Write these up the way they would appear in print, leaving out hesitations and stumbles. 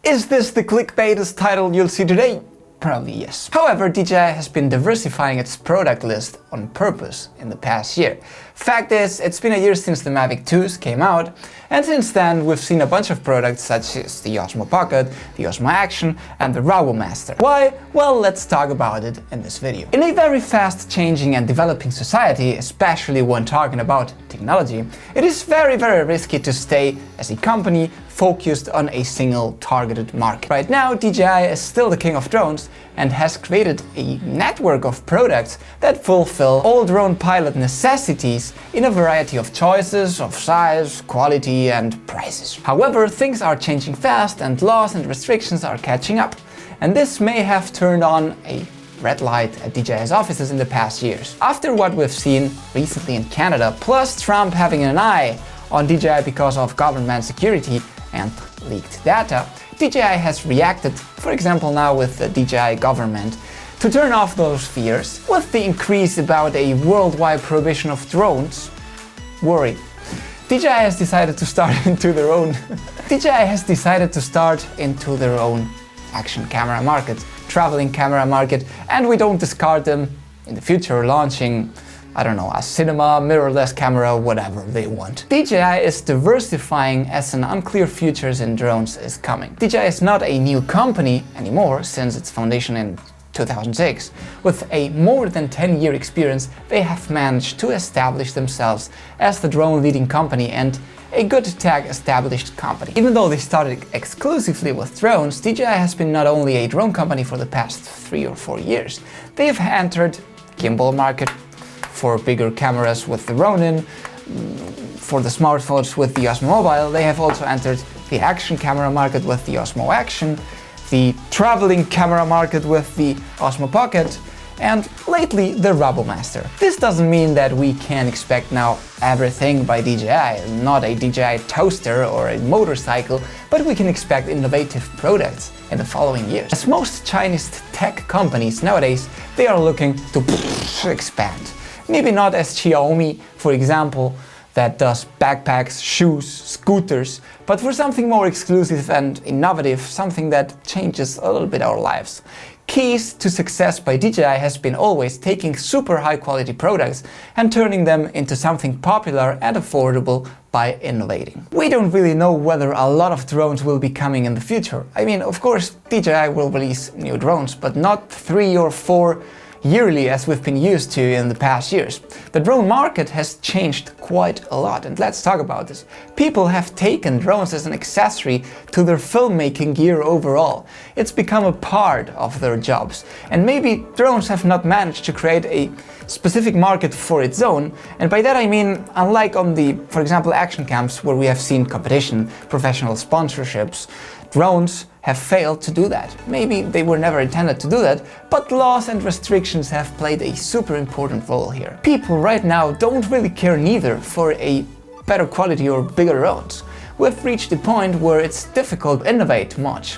Is this the clickbait title you'll see today? Probably yes. However, DJI has been diversifying its product list on purpose in the past year. Fact is, it's been a year since the Mavic 2s came out, and since then we've seen a bunch of products such as the Osmo Pocket, the Osmo Action and the RoboMaster. Why? Well, let's talk about it in this video. In a very fast changing and developing society, especially when talking about technology, it is very risky to stay as a company focused on a single targeted market. Right now, DJI is still the king of drones and has created a network of products that fulfill all drone pilot necessities in a variety of choices of size, quality and prices. However, things are changing fast and laws and restrictions are catching up, and this may have turned on a red light at DJI's offices in the past years. After what we've seen recently in Canada, plus Trump having an eye on DJI because of government security and leaked data, DJI has reacted, for example now with the DJI government, to turn off those fears. With the increase about a worldwide prohibition of drones, worry. DJI has decided to start into their own action camera market, traveling camera market, and we don't discard them in the future launching, I don't know, a cinema, mirrorless camera, whatever they want. DJI is diversifying as an unclear futures in drones is coming. DJI is not a new company anymore since its foundation in 2006. With a more than 10-year experience, they have managed to establish themselves as the drone leading company and a good tech established company. Even though they started exclusively with drones, DJI has been not only a drone company for the past 3 or 4 years. They have entered gimbal market for bigger cameras with the Ronin, for the smartphones with the Osmo Mobile. They have also entered the action camera market with the Osmo Action, the traveling camera market with the Osmo Pocket, and lately the RoboMaster. This doesn't mean that we can expect now everything by DJI, not a DJI toaster or a motorcycle, but we can expect innovative products in the following years. As most Chinese tech companies nowadays, they are looking to expand. Maybe not as Xiaomi, for example, that does backpacks, shoes, scooters, but for something more exclusive and innovative, something that changes a little bit our lives. Keys to success by DJI has been always taking super high quality products and turning them into something popular and affordable by innovating. We don't really know whether a lot of drones will be coming in the future. I mean, of course, DJI will release new drones, but not 3 or 4 yearly as we've been used to in the past years. The drone market has changed quite a lot, and let's talk about this. People have taken drones as an accessory to their filmmaking gear overall. It's become a part of their jobs, and maybe drones have not managed to create a specific market for its own, and by that I mean, unlike on the, for example, action cams where we have seen competition, professional sponsorships, drones have failed to do that. Maybe they were never intended to do that, but laws and restrictions have played a super important role here. People right now don't really care neither for a better quality or bigger drones. We've reached a point where it's difficult to innovate much.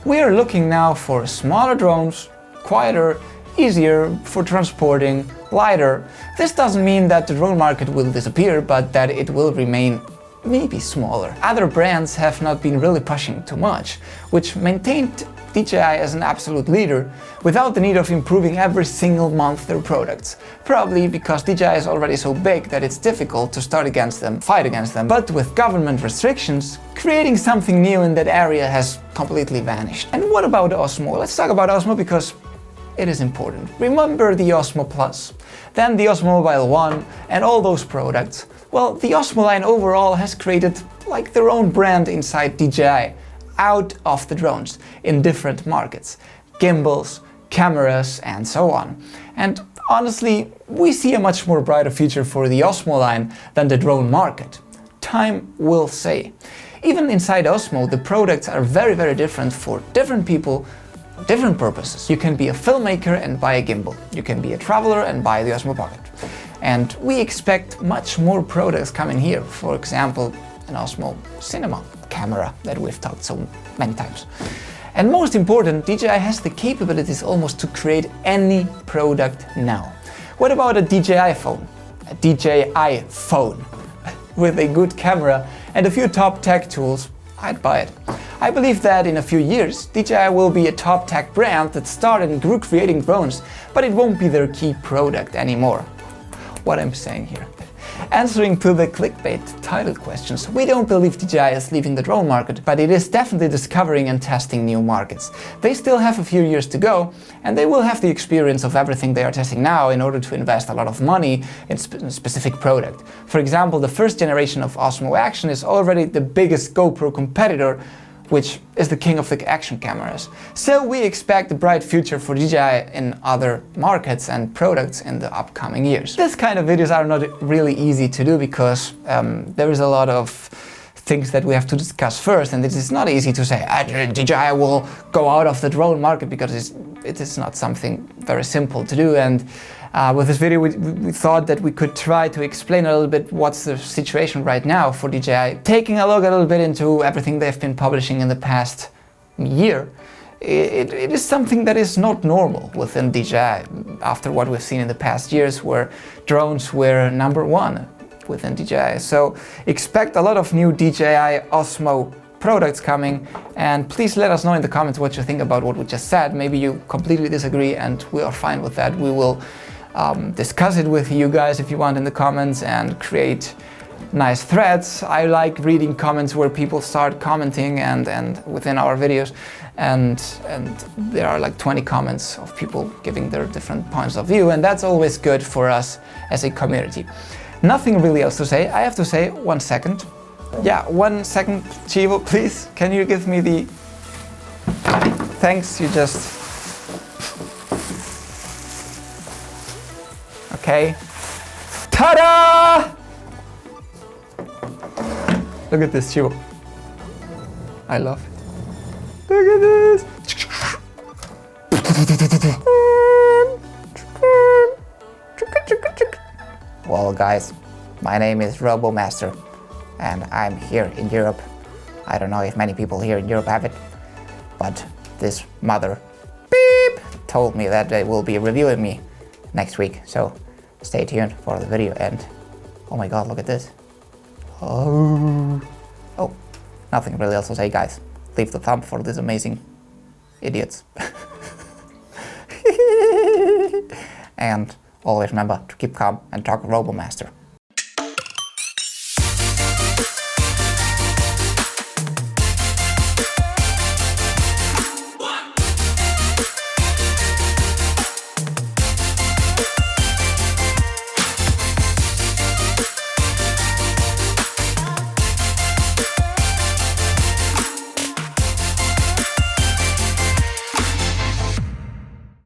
We are looking now for smaller drones, quieter, easier for transporting, lighter. This doesn't mean that the drone market will disappear, but that it will remain maybe smaller. Other brands have not been really pushing too much, which maintained DJI as an absolute leader without the need of improving every single month their products. Probably because DJI is already so big that it's difficult to fight against them. But with government restrictions, creating something new in that area has completely vanished. And what about Osmo? Let's talk about Osmo because it is important. Remember the Osmo Plus, then the Osmo Mobile 1 and all those products. Well, the Osmo line overall has created like their own brand inside DJI, out of the drones, in different markets. Gimbals, cameras and so on. And honestly, we see a much more brighter future for the Osmo line than the drone market. Time will say. Even inside Osmo, the products are very different for different people, different purposes. You can be a filmmaker and buy a gimbal. You can be a traveler and buy the Osmo Pocket. And we expect much more products coming here. For example, an Osmo Cinema camera that we've talked so many times. And most important, DJI has the capabilities almost to create any product now. What about a DJI phone? A DJI phone with a good camera and a few top tech tools? I'd buy it. I believe that in a few years, DJI will be a top tech brand that started and grew creating drones, but it won't be their key product anymore. What I'm saying here. Answering to the clickbait title questions, we don't believe DJI is leaving the drone market, but it is definitely discovering and testing new markets. They still have a few years to go, and they will have the experience of everything they are testing now in order to invest a lot of money in a specific product. For example, the first generation of Osmo Action is already the biggest GoPro competitor, which is the king of the action cameras. So we expect a bright future for DJI in other markets and products in the upcoming years. This kind of videos are not really easy to do because there is a lot of things that we have to discuss first, and it is not easy to say DJI will go out of the drone market, because it is not something very simple to do. And with this video we thought that we could try to explain a little bit what's the situation right now for DJI, taking a look a little bit into everything they've been publishing in the past year. It is something that is not normal within DJI after what we've seen in the past years, where drones were #1 within DJI. So expect a lot of new DJI Osmo products coming, and please let us know in the comments what you think about what we just said. Maybe you completely disagree, and we are fine with that. We will discuss it with you guys if you want in the comments and create nice threads. I like reading comments where people start commenting and within our videos, and there are like 20 comments of people giving their different points of view, and that's always good for us as a community. Nothing really else to say. I have to say, 1 second. Yeah, 1 second, Chivo, please. Can you give me the... Thanks, you just... Okay. Ta-da! Look at this, Chivo. I love it. Look at this. Well, guys, my name is RoboMaster, and I'm here in Europe. I don't know if many people here in Europe have it, but this mother beep told me that they will be reviewing me next week. So stay tuned for the video. And oh my god, look at this. Oh, nothing really else to say, guys. Leave the thumb for these amazing idiots. And always remember to keep calm and talk RoboMaster.